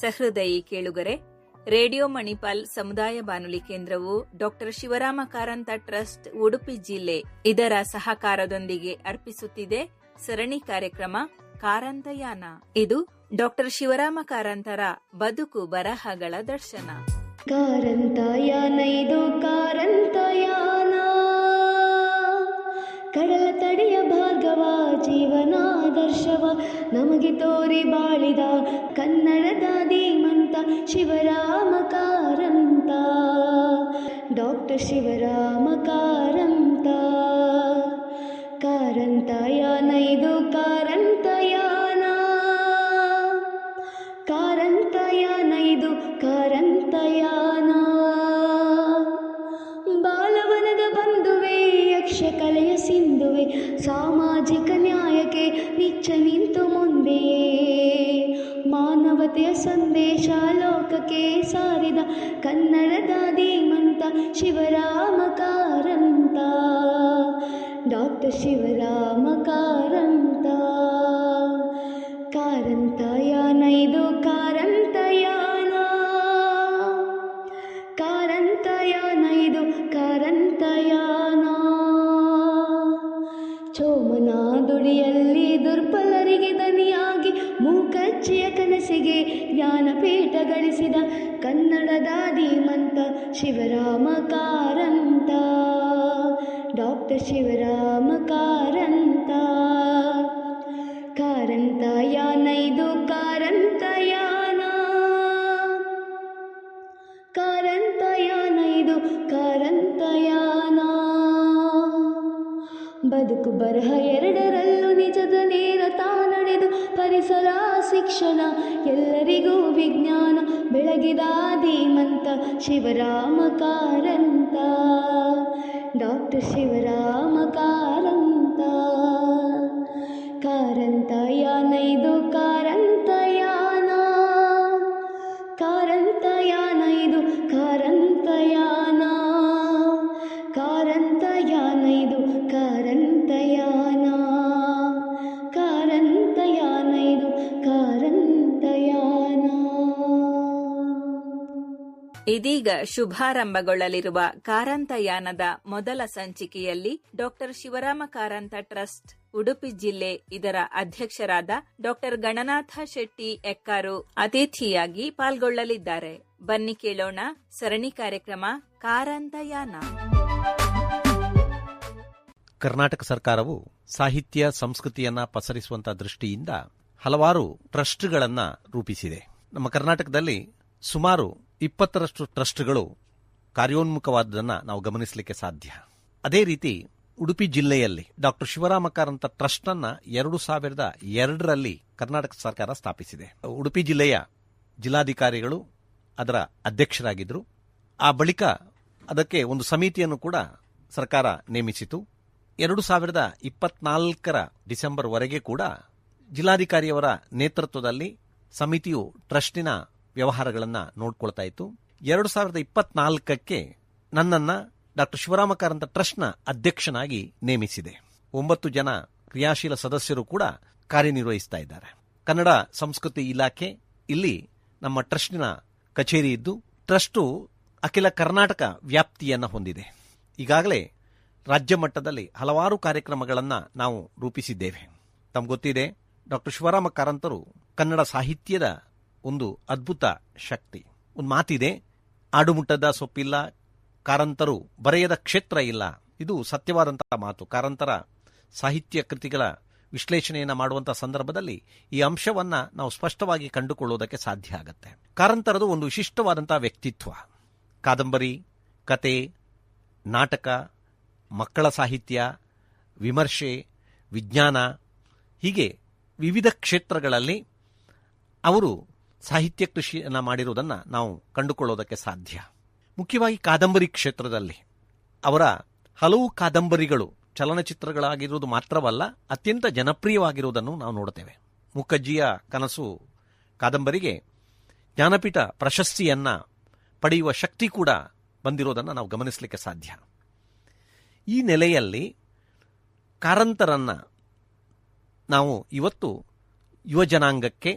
ಸಹೃದಯಿ ಕೇಳುಗರೆ, ರೇಡಿಯೋ ಮಣಿಪಾಲ್ ಸಮುದಾಯ ಬಾನುಲಿ ಕೇಂದ್ರವು ಡಾಕ್ಟರ್ ಶಿವರಾಮ ಕಾರಂತ ಟ್ರಸ್ಟ್ ಉಡುಪಿ ಜಿಲ್ಲೆ ಇದರ ಸಹಕಾರದೊಂದಿಗೆ ಅರ್ಪಿಸುತ್ತಿದೆ ಸರಣಿ ಕಾರ್ಯಕ್ರಮ ಕಾರಂತಯಾನ. ಇದು ಡಾಕ್ಟರ್ ಶಿವರಾಮ ಕಾರಂತರ ಬದುಕು ಬರಹಗಳ ದರ್ಶನ. ಕಾರಂತಯಾನ ಇದು ಕಾರಂತಯಾನ, ಕಡಲ ತಡೆಯ ಭಾರ್ಗವ ಜೀವನಾದರ್ಶವ ನಮಗೆ ತೋರಿ ಬಾಳಿದ ಕನ್ನಡದ ಧೀಮಂತ ಶಿವರಾಮ ಕಾರಂತ. ಡಾಕ್ಟರ್ ಶಿವರಾಮ ಕಾರಂತ. ಕಾರಂತಯಾನ ಇದು ಕಾರಂತಯಾನ, ಕಾರಂತಯಾನ ಇದು ಕಾರಂತಯಾನ. ಬಾಲವನದ ಬಂಧುವೆ, ಯಕ್ಷಕಲೆಯ ಸಿಂಧುವೆ, ಸಾಮಾಜಿಕ ನ್ಯಾಯಕ್ಕೆ ನಿಚ್ಚ ನಿಂತು ಮುಂದೆಯೇ ಮಾನವತೆಯ ಸಂದೇಶ ಲೋಕಕ್ಕೆ ಸಾರಿದ ಕನ್ನಡದ ಧೀಮಂತ ಶಿವರಾಮ ಕಾರಂತ. ಡಾಕ್ಟರ್ ಶಿವರಾಮ ಕಾರಂತ. ಕಾರಂತಯಾನ ಇದು ಕಾರಂತಯಾನ, ಕಾರಂತಯಾನ ಇದು ಕಾರಂತಯಾನ. ಚೋಮನ ದುಡಿಯಲ್ಲಿ ದುರ್ಬಲರಿಗೆ ದನಿಯಾಗಿ ಮೂಕಜ್ಜಿಯ ಕನಸಿಗೆ ಜ್ಞಾನಪೀಠ ಗಳಿಸಿದ ಕನ್ನಡದ ಧೀಮಂತ ಶಿವರಾಮ ಕಾರಂತ. ಡಾಕ್ಟರ್ ಶಿವರಾಮ ಕಾರಂತ. ಕಾರಂತಯಾನ ಇದು ಕಾರಂತಯಾನ, ಕಾರಂತಯಾನ ಇದು ಕಾರಂತಯಾನ. ಬದುಕು ಬರಹ ಎರಡರಲ್ಲೂ ನಿಜದ ನೇರ ತಾನಡೆದು ಪರಿಸರ ಶಿಕ್ಷಣ ಎಲ್ಲರಿಗೂ ವಿಜ್ಞಾನ ಬೆಳಗಿದ ಧೀಮಂತ ಶಿವರಾಮ ಕಾರಂತ. ಡಾಕ್ಟರ್ ಶಿವರಾಮ ಕಾರಂತ. ಕಾರಂತಯಾನ ಇದು ಕಾರಂತಯಾನ, ಕಾರಂತಯಾನ ಇದು ಕಾರಂತಯಾನ. ಕಾರಂತಯಾನ ಇದು ಕಾರಂತಯಾನ, ಕಾರಂತಯಾನ ಇದು ಕಾರಂತಯಾನ. ಇದೀಗ ಶುಭಾರಂಭಗೊಳ್ಳಲಿರುವ ಕಾರಂತಯಾನದ ಮೊದಲ ಸಂಚಿಕೆಯಲ್ಲಿ ಡಾಕ್ಟರ್ ಶಿವರಾಮ ಕಾರಂತ ಟ್ರಸ್ಟ್ ಉಡುಪಿ ಜಿಲ್ಲೆ ಇದರ ಅಧ್ಯಕ್ಷರಾದ ಡಾಕ್ಟರ್ ಗಣನಾಥ ಶೆಟ್ಟಿ ಎಕ್ಕಾರು ಅತಿಥಿಯಾಗಿ ಪಾಲ್ಗೊಳ್ಳಲಿದ್ದಾರೆ. ಬನ್ನಿ ಕೇಳೋಣ ಸರಣಿ ಕಾರ್ಯಕ್ರಮ ಕಾರಂತಯಾನ. ಕರ್ನಾಟಕ ಸರ್ಕಾರವು ಸಾಹಿತ್ಯ ಸಂಸ್ಕೃತಿಯನ್ನ ಪಸರಿಸುವಂತಹ ದೃಷ್ಟಿಯಿಂದ ಹಲವಾರು ಟ್ರಸ್ಟ್ಗಳನ್ನು ರೂಪಿಸಿದೆ. ನಮ್ಮ ಕರ್ನಾಟಕದಲ್ಲಿ ಸುಮಾರು 20ರಷ್ಟು ಟ್ರಸ್ಟ್ಗಳು ಕಾರ್ಯೋನ್ಮುಖವಾದದನ್ನು ನಾವು ಗಮನಿಸಲಿಕ್ಕೆ ಸಾಧ್ಯ. ಅದೇ ರೀತಿ ಉಡುಪಿ ಜಿಲ್ಲೆಯಲ್ಲಿ ಡಾಕ್ಟರ್ ಶಿವರಾಮ ಕಾರಂತ ಟ್ರಸ್ಟ್ ಅನ್ನ 2002ರಲ್ಲಿ ಕರ್ನಾಟಕ ಸರ್ಕಾರ ಸ್ಥಾಪಿಸಿದೆ. ಉಡುಪಿ ಜಿಲ್ಲೆಯ ಜಿಲ್ಲಾಧಿಕಾರಿಗಳು ಅದರ ಅಧ್ಯಕ್ಷರಾಗಿದ್ದರು. ಆ ಬಳಿಕ ಅದಕ್ಕೆ ಒಂದು ಸಮಿತಿಯನ್ನು ಕೂಡ ಸರ್ಕಾರ ನೇಮಿಸಿತು. 2024ರ ಡಿಸೆಂಬರ್ವರೆಗೆ ಕೂಡ ಜಿಲ್ಲಾಧಿಕಾರಿಯವರ ನೇತೃತ್ವದಲ್ಲಿ ಸಮಿತಿಯು ಟ್ರಸ್ಟಿನ ವ್ಯವಹಾರಗಳನ್ನು ನೋಡ್ಕೊಳ್ತಾ ಇತ್ತು. 2024ಕ್ಕೆ ನನ್ನನ್ನು ಡಾಕ್ಟರ್ ಶಿವರಾಮ ಕಾರಂತ ಟ್ರಸ್ಟ್ನ ಅಧ್ಯಕ್ಷನಾಗಿ ನೇಮಿಸಿದೆ. 9 ಜನ ಕ್ರಿಯಾಶೀಲ ಸದಸ್ಯರು ಕೂಡ ಕಾರ್ಯನಿರ್ವಹಿಸ್ತಾ ಇದ್ದಾರೆ. ಕನ್ನಡ ಸಂಸ್ಕೃತಿ ಇಲಾಖೆ ಇಲ್ಲಿ ನಮ್ಮ ಟ್ರಸ್ಟಿನ ಕಚೇರಿ ಇದ್ದು, ಟ್ರಸ್ಟು ಅಖಿಲ ಕರ್ನಾಟಕ ವ್ಯಾಪ್ತಿಯನ್ನು ಹೊಂದಿದೆ. ಈಗಾಗಲೇ ರಾಜ್ಯ ಮಟ್ಟದಲ್ಲಿ ಹಲವಾರು ಕಾರ್ಯಕ್ರಮಗಳನ್ನು ನಾವು ರೂಪಿಸಿದ್ದೇವೆ. ತಮ್ಗೆ ಗೊತ್ತಿದೆ, ಡಾಕ್ಟರ್ ಶಿವರಾಮ ಕಾರಂತರು ಕನ್ನಡ ಸಾಹಿತ್ಯದ ಒಂದು ಅದ್ಭುತ ಶಕ್ತಿ. ಒಂದು ಮಾತಿದೆ, ಆಡುಮುಟ್ಟದ ಸೊಪ್ಪಿಲ್ಲ, ಕಾರಂತರು ಬರೆಯದ ಕ್ಷೇತ್ರ ಇಲ್ಲ. ಇದು ಸತ್ಯವಾದಂತಹ ಮಾತು. ಕಾರಂತರ ಸಾಹಿತ್ಯ ಕೃತಿಗಳ ವಿಶ್ಲೇಷಣೆಯನ್ನು ಮಾಡುವಂತಹ ಸಂದರ್ಭದಲ್ಲಿ ಈ ಅಂಶವನ್ನ ನಾವು ಸ್ಪಷ್ಟವಾಗಿ ಕಂಡುಕೊಳ್ಳುವುದಕ್ಕೆ ಸಾಧ್ಯ ಆಗುತ್ತೆ. ಕಾರಂತರದು ಒಂದು ವಿಶಿಷ್ಟವಾದಂತಹ ವ್ಯಕ್ತಿತ್ವ. ಕಾದಂಬರಿ, ಕತೆ, ನಾಟಕ, ಮಕ್ಕಳ ಸಾಹಿತ್ಯ, ವಿಮರ್ಶೆ, ವಿಜ್ಞಾನ, ಹೀಗೆ ವಿವಿಧ ಕ್ಷೇತ್ರಗಳಲ್ಲಿ ಅವರು ಸಾಹಿತ್ಯ ಕೃಷಿಯನ್ನು ಮಾಡಿರುವುದನ್ನು ನಾವು ಕಂಡುಕೊಳ್ಳೋದಕ್ಕೆ ಸಾಧ್ಯ. ಮುಖ್ಯವಾಗಿ ಕಾದಂಬರಿ ಕ್ಷೇತ್ರದಲ್ಲಿ ಅವರ ಹಲವು ಕಾದಂಬರಿಗಳು ಚಲನಚಿತ್ರಗಳಾಗಿರುವುದು ಮಾತ್ರವಲ್ಲ, ಅತ್ಯಂತ ಜನಪ್ರಿಯವಾಗಿರುವುದನ್ನು ನಾವು ನೋಡುತ್ತೇವೆ. ಮೂಕಜ್ಜಿಯ ಕನಸು ಕಾದಂಬರಿಗೆ ಜ್ಞಾನಪೀಠ ಪ್ರಶಸ್ತಿಯನ್ನು ಪಡೆಯುವ ಶಕ್ತಿ ಕೂಡ ಬಂದಿರೋದನ್ನು ನಾವು ಗಮನಿಸಲಿಕ್ಕೆ ಸಾಧ್ಯ. ಈ ನೆಲೆಯಲ್ಲಿ ಕಾರಂತರನ್ನು ನಾವು ಇವತ್ತು ಯುವಜನಾಂಗಕ್ಕೆ,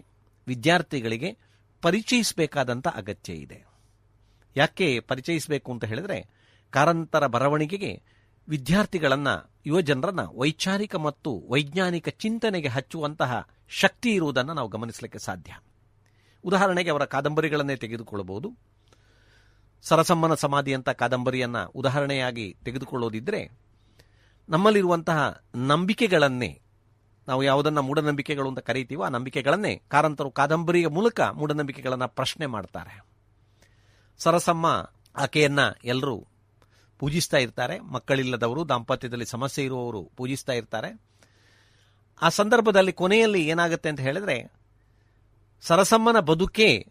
ವಿದ್ಯಾರ್ಥಿಗಳಿಗೆ ಪರಿಚಯಿಸಬೇಕಾದಂಥ ಅಗತ್ಯ ಇದೆ. ಯಾಕೆ ಪರಿಚಯಿಸಬೇಕು ಅಂತ ಹೇಳಿದ್ರೆ, ಕಾರಂತರ ಬರವಣಿಗೆಗೆ ವಿದ್ಯಾರ್ಥಿಗಳನ್ನು, ಯುವಜನರನ್ನು ವೈಚಾರಿಕ ಮತ್ತು ವೈಜ್ಞಾನಿಕ ಚಿಂತನೆಗೆ ಹಚ್ಚುವಂತಹ ಶಕ್ತಿ ಇರುವುದನ್ನು ನಾವು ಗಮನಿಸಲಿಕ್ಕೆ ಸಾಧ್ಯ. ಉದಾಹರಣೆಗೆ ಅವರ ಕಾದಂಬರಿಗಳನ್ನೇ ತೆಗೆದುಕೊಳ್ಳಬಹುದು. ಸರಸಮ್ಮನ ಸಮಾಧಿ ಅಂತ ಕಾದಂಬರಿಯನ್ನು ಉದಾಹರಣೆಯಾಗಿ ತೆಗೆದುಕೊಳ್ಳೋದಿದ್ದರೆ, ನಮ್ಮಲ್ಲಿರುವಂತಹ ನಂಬಿಕೆಗಳನ್ನೇ, ನಾವು ಯಾವುದನ್ನು ಮೂಢನಂಬಿಕೆಗಳು ಅಂತ ಕರೀತೀವೋ ಆ ನಂಬಿಕೆಗಳನ್ನೇ ಕಾರಂತರು ಕಾದಂಬರಿಯ ಮೂಲಕ ಮೂಢನಂಬಿಕೆಗಳನ್ನು ಪ್ರಶ್ನೆ ಮಾಡ್ತಾರೆ. ಸರಸಮ್ಮ, ಆಕೆಯನ್ನು ಎಲ್ಲರೂ ಪೂಜಿಸ್ತಾ ಇರ್ತಾರೆ. ಮಕ್ಕಳಿಲ್ಲದವರು, ದಾಂಪತ್ಯದಲ್ಲಿ ಸಮಸ್ಯೆ ಇರುವವರು ಪೂಜಿಸ್ತಾ ಇರ್ತಾರೆ. ಆ ಸಂದರ್ಭದಲ್ಲಿ ಕೊನೆಯಲ್ಲಿ ಏನಾಗುತ್ತೆ ಅಂತ ಹೇಳಿದ್ರೆ, ಸರಸಮ್ಮನ ಬದುಕೇ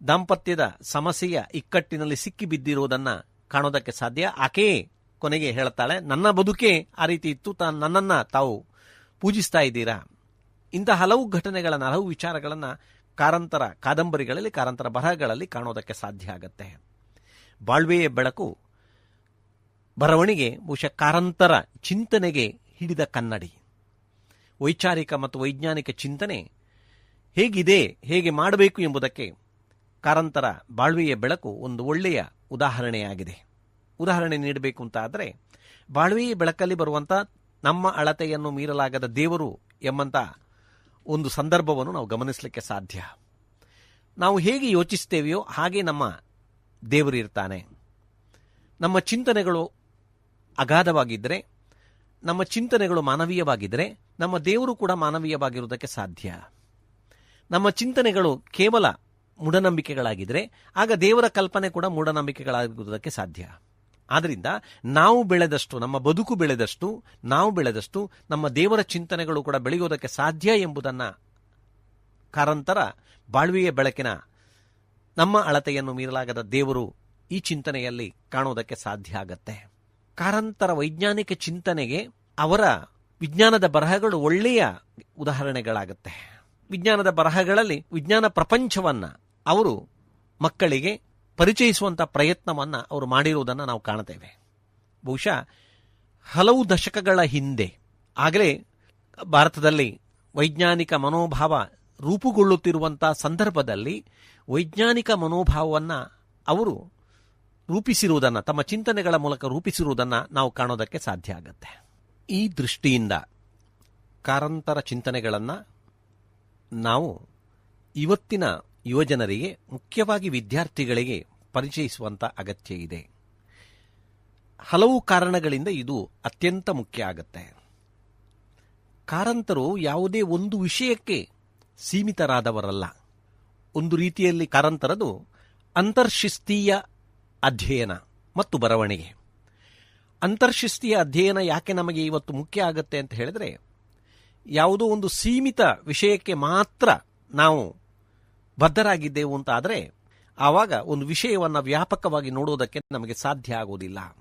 ದಾಂಪತ್ಯದ ಸಮಸ್ಯೆಯ ಇಕ್ಕಟ್ಟಿನಲ್ಲಿ ಸಿಕ್ಕಿ ಬಿದ್ದಿರುವುದನ್ನು ಕಾಣೋದಕ್ಕೆ ಸಾಧ್ಯ. ಆಕೆಯೇ ಕೊನೆಗೆ ಹೇಳ್ತಾಳೆ, ನನ್ನ ಬದುಕೇ ಆ ರೀತಿ ಇತ್ತು, ನನ್ನನ್ನು ತಾವು ಪೂಜಿಸ್ತಾ ಇದ್ದೀರಾ. ಇಂಥ ಹಲವು ಘಟನೆಗಳನ್ನು, ಹಲವು ವಿಚಾರಗಳನ್ನು ಕಾರಂತರ ಕಾದಂಬರಿಗಳಲ್ಲಿ, ಕಾರಂತರ ಬರಹಗಳಲ್ಲಿ ಕಾಣೋದಕ್ಕೆ ಸಾಧ್ಯ ಆಗತ್ತೆ. ಬಾಳ್ವೆಯ ಬೆಳಕು ಬರವಣಿಗೆ ಬಹುಶಃ ಕಾರಂತರ ಚಿಂತನೆಗೆ ಹಿಡಿದ ಕನ್ನಡಿ. ವೈಚಾರಿಕ ಮತ್ತು ವೈಜ್ಞಾನಿಕ ಚಿಂತನೆ ಹೇಗಿದೆ, ಹೇಗೆ ಮಾಡಬೇಕು ಎಂಬುದಕ್ಕೆ ಕಾರಂತರ ಬಾಳ್ವೆಯ ಬೆಳಕು ಒಂದು ಒಳ್ಳೆಯ ಉದಾಹರಣೆಯಾಗಿದೆ. ಉದಾಹರಣೆ ನೀಡಬೇಕು ಅಂತ ಆದರೆ, ಬಾಳ್ವೆಯ ಬೆಳಕಲ್ಲಿ ಬರುವಂಥ ನಮ್ಮ ಅಳತೆಯನ್ನು ಮೀರಲಾಗದ ದೇವರು ಎಂಬಂಥ ಒಂದು ಸಂದರ್ಭವನ್ನು ನಾವು ಗಮನಿಸಲಿಕ್ಕೆ ಸಾಧ್ಯ. ನಾವು ಹೇಗೆ ಯೋಚಿಸ್ತೇವೆಯೋ ಹಾಗೆ ನಮ್ಮ ದೇವರು ಇರ್ತಾನೆ. ನಮ್ಮ ಚಿಂತನೆಗಳು ಅಗಾಧವಾಗಿದ್ದರೆ, ನಮ್ಮ ಚಿಂತನೆಗಳು ಮಾನವೀಯವಾಗಿದ್ದರೆ, ನಮ್ಮ ದೇವರು ಕೂಡ ಮಾನವೀಯವಾಗಿರುವುದಕ್ಕೆ ಸಾಧ್ಯ. ನಮ್ಮ ಚಿಂತನೆಗಳು ಕೇವಲ ಮೂಢನಂಬಿಕೆಗಳಾಗಿದ್ದರೆ ಆಗ ದೇವರ ಕಲ್ಪನೆ ಕೂಡ ಮೂಢನಂಬಿಕೆಗಳಾಗಿರುವುದಕ್ಕೆ ಸಾಧ್ಯ. ಆದ್ದರಿಂದ ನಾವು ಬೆಳೆದಷ್ಟು, ನಮ್ಮ ಬದುಕು ಬೆಳೆದಷ್ಟು, ನಾವು ಬೆಳೆದಷ್ಟು ನಮ್ಮ ದೇವರ ಚಿಂತನೆಗಳು ಕೂಡ ಬೆಳೆಯುವುದಕ್ಕೆ ಸಾಧ್ಯ ಎಂಬುದನ್ನು ಕಾರಂತರ ಬಾಳ್ವೆಯ ಬೆಳಕಿನ ನಮ್ಮ ಅಳತೆಯನ್ನು ಮೀರಲಾಗದ ದೇವರು ಈ ಚಿಂತನೆಯಲ್ಲಿ ಕಾಣುವುದಕ್ಕೆ ಸಾಧ್ಯ ಆಗತ್ತೆ. ಕಾರಂತರ ವೈಜ್ಞಾನಿಕ ಚಿಂತನೆಗೆ ಅವರ ವಿಜ್ಞಾನದ ಬರಹಗಳು ಒಳ್ಳೆಯ ಉದಾಹರಣೆಗಳಾಗುತ್ತೆ. ವಿಜ್ಞಾನದ ಬರಹಗಳಲ್ಲಿ ವಿಜ್ಞಾನ ಪ್ರಪಂಚವನ್ನು ಅವರು ಮಕ್ಕಳಿಗೆ ಪರಿಚಯಿಸುವಂಥ ಪ್ರಯತ್ನವನ್ನು ಅವರು ಮಾಡಿರುವುದನ್ನು ನಾವು ಕಾಣುತ್ತೇವೆ. ಬಹುಶಃ ಹಲವು ದಶಕಗಳ ಹಿಂದೆ ಆಗಲೇ ಭಾರತದಲ್ಲಿ ವೈಜ್ಞಾನಿಕ ಮನೋಭಾವ ರೂಪುಗೊಳ್ಳುತ್ತಿರುವಂಥ ಸಂದರ್ಭದಲ್ಲಿ ವೈಜ್ಞಾನಿಕ ಮನೋಭಾವವನ್ನು ಅವರು ರೂಪಿಸಿರುವುದನ್ನು, ತಮ್ಮ ಚಿಂತನೆಗಳ ಮೂಲಕ ರೂಪಿಸಿರುವುದನ್ನು ನಾವು ಕಾಣೋದಕ್ಕೆ ಸಾಧ್ಯ ಆಗುತ್ತೆ. ಈ ದೃಷ್ಟಿಯಿಂದ ಕಾರಂತರ ಚಿಂತನೆಗಳನ್ನು ನಾವು ಇವತ್ತಿನ ಯುವಜನರಿಗೆ, ಮುಖ್ಯವಾಗಿ ವಿದ್ಯಾರ್ಥಿಗಳಿಗೆ ಪರಿಚಯಿಸುವಂಥ ಅಗತ್ಯ ಇದೆ. ಹಲವು ಕಾರಣಗಳಿಂದ ಇದು ಅತ್ಯಂತ ಮುಖ್ಯ ಆಗುತ್ತೆ. ಕಾರಂತರು ಯಾವುದೇ ಒಂದು ವಿಷಯಕ್ಕೆ ಸೀಮಿತರಾದವರಲ್ಲ. ಒಂದು ರೀತಿಯಲ್ಲಿ ಕಾರಂತರದು ಅಂತರ್ಶಿಸ್ತೀಯ ಅಧ್ಯಯನ ಮತ್ತು ಬರವಣಿಗೆ. ಅಂತರ್ಶಿಸ್ತೀಯ ಅಧ್ಯಯನ ಯಾಕೆ ನಮಗೆ ಇವತ್ತು ಮುಖ್ಯ ಆಗುತ್ತೆ ಅಂತ ಹೇಳಿದ್ರೆ, ಯಾವುದೋ ಒಂದು ಸೀಮಿತ ವಿಷಯಕ್ಕೆ ಮಾತ್ರ ನಾವು ಬದ್ಧರಾಗಿದ್ದೆವು ಅಂತ ಆದರೆ ಆವಾಗ ಒಂದು ವಿಷಯವನ್ನು ವ್ಯಾಪಕವಾಗಿ ನೋಡುವುದಕ್ಕೆ ನಮಗೆ ಸಾಧ್ಯ ಆಗುವುದಿಲ್ಲ.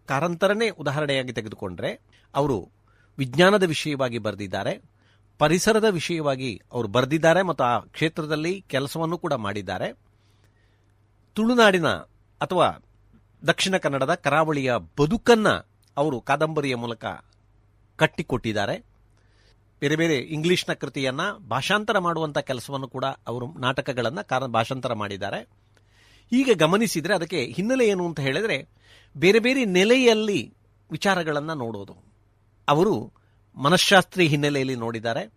ಕಾರಂತರನ್ನೇ ಉದಾಹರಣೆಯಾಗಿ ತೆಗೆದುಕೊಂಡ್ರೆ, ಅವರು ವಿಜ್ಞಾನದ ವಿಷಯವಾಗಿ ಬರೆದಿದ್ದಾರೆ, ಪರಿಸರದ ವಿಷಯವಾಗಿ ಅವರು ಬರೆದಿದ್ದಾರೆ ಮತ್ತು ಆ ಕ್ಷೇತ್ರದಲ್ಲಿ ಕೆಲಸವನ್ನು ಕೂಡ ಮಾಡಿದ್ದಾರೆ. ತುಳುನಾಡಿನ ಅಥವಾ ದಕ್ಷಿಣ ಕನ್ನಡದ ಕರಾವಳಿಯ ಬದುಕನ್ನು ಅವರು ಕಾದಂಬರಿಯ ಮೂಲಕ ಕಟ್ಟಿಕೊಟ್ಟಿದ್ದಾರೆ. ಬೇರೆ ಬೇರೆ ಇಂಗ್ಲಿಷ್ನ ಕೃತಿಯನ್ನು ಭಾಷಾಂತರ ಮಾಡುವಂಥ ಕೆಲಸವನ್ನು ಕೂಡ ಅವರು ನಾಟಕಗಳನ್ನು ಭಾಷಾಂತರ ಮಾಡಿದ್ದಾರೆ. ಹೀಗೆ ಗಮನಿಸಿದರೆ ಅದಕ್ಕೆ ಹಿನ್ನೆಲೆ ಏನು ಅಂತ ಹೇಳಿದರೆ, ಬೇರೆ ಬೇರೆ ನೆಲೆಯಲ್ಲಿ ವಿಚಾರಗಳನ್ನು ನೋಡೋದು. ಅವರು ಮನಃಶಾಸ್ತ್ರೀಯ ಹಿನ್ನೆಲೆಯಲ್ಲಿ ನೋಡಿದ್ದಾರೆ,